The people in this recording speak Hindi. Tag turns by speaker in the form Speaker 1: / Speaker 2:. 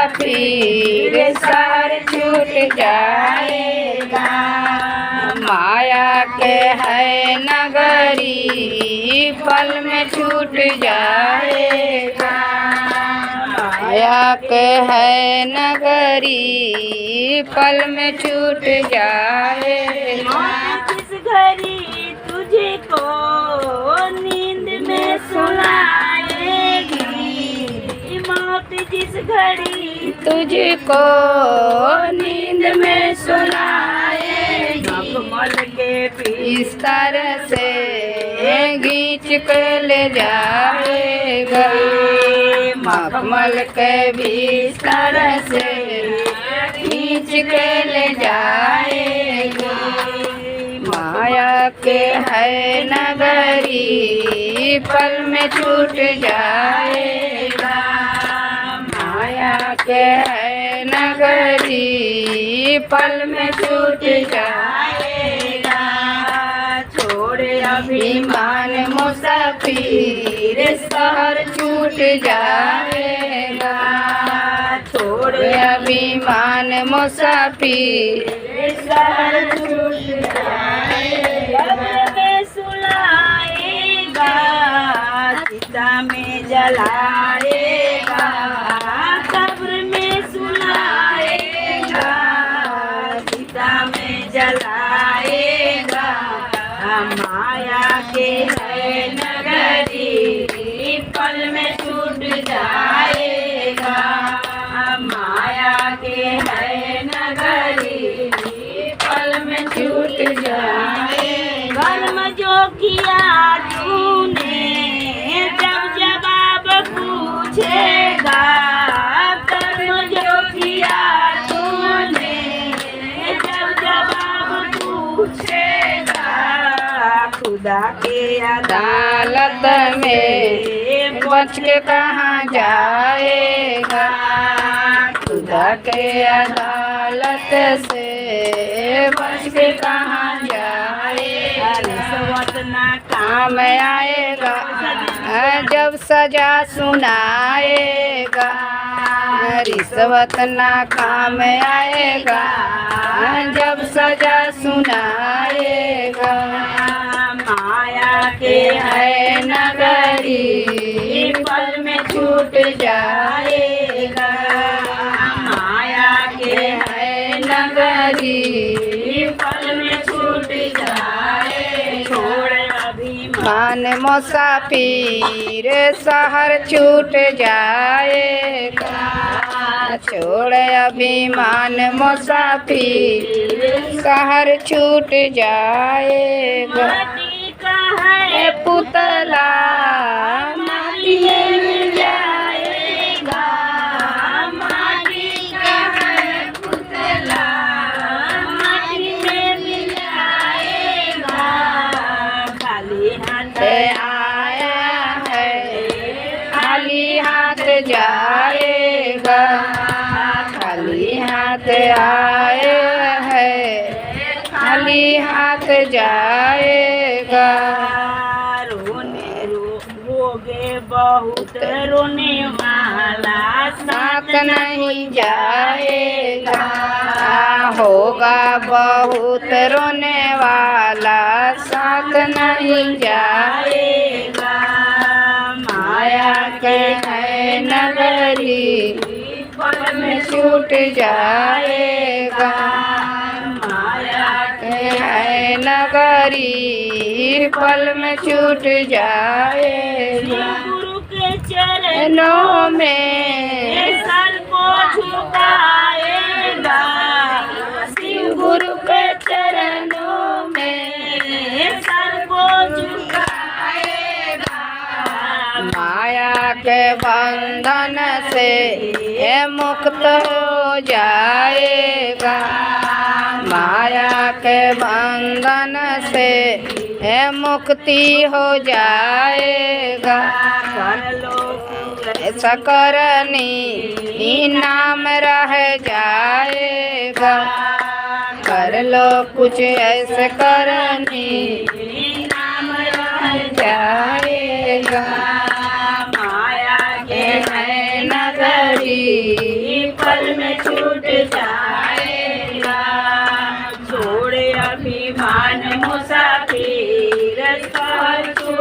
Speaker 1: मुसाफिर शहर छूट जाएगा। माया के है नगरी पल में छूट जाएगा। माया के है नगरी पल में छूट जाएगा।
Speaker 2: जिस घड़ी तुझे को नींद में सुलाएगी, मौत जिस घड़ी
Speaker 1: तुझको नींद में सुलाएगी।
Speaker 2: मखमल के
Speaker 1: बिस्तर से खींच के ले जाएगा। मखमल के बिस्तर से खींच के ले जाएगा। माया के है नगरी पल में छूट जाएगा। माया के है नगरी पल में छूट जाएगा। छोड़े अभिमान मुसाफिर शहर छूट जाएगा। छोड़े अभिमान मुसाफिर शहर छूट जाएगा।
Speaker 2: में सुलाएगा, चिता में जलाएगा। कब्र में सुलाएगा, चिता में जलाएगा। माया के है नगरी पल में छूट जाएगा। माया के है नगरी पल में छूट जाएगा। कर्म जो किया तूने जब जवाब पूछेगा। कर्म जो किया तूने जब जवाब पूछेगा। खुदा के
Speaker 1: अदालत में बच के कहाँ जाएगा। खुदा के अदालत से बच के कहाँ जाएगा।
Speaker 2: रिश्वत ना
Speaker 1: काम आएगा जब सजा सुनाएगा। रिश्वत ना काम आएगा जब सजा सुनाएगा।
Speaker 2: माया के
Speaker 1: है नगरी पल में छूट जाएगा।
Speaker 2: माया के
Speaker 1: है नगरी
Speaker 2: पल में छूट जाए। छोड़ अभिमान
Speaker 1: मान मुसाफिर शहर छूट जाएगा। छोड़ अभिमान मुसाफिर शहर छूट जाएगा।
Speaker 2: माटी का है
Speaker 1: पुतला
Speaker 2: माटी में मिल जाएगा। माटी का है पुतला माटी में मिल जाएगा। खाली हाथ
Speaker 1: आया है खाली हाथ जाएगा। खाली हाथ आया है खाली हाथ जाएगा।
Speaker 2: रोने रोगे बहुत रोने वाला
Speaker 1: साथ नहीं जाएगा। होगा बहुत रोने वाला साथ नहीं जाएगा। माया के है नगरी पल में छूट जाएगा। माया के है नगरी पल में छूट जाएगा।
Speaker 2: गुरु के चरण
Speaker 1: चरणों में
Speaker 2: सर को झुकाएगा।
Speaker 1: शिव गुरु के चरणों में
Speaker 2: सर को झुकाएगा।
Speaker 1: माया के बंधन से ये मुक्त हो जाएगा। माया के बंधन से ये मुक्ति हो जाएगा।
Speaker 2: कर लो
Speaker 1: ऐसा करनी नाम रह जाएगा। कर लो कुछ ऐसे करनी नाम रह जाएगा।
Speaker 2: माया के
Speaker 1: है नगरी
Speaker 2: पल में छूट जाएगा। छोड़े अभिमान मूसा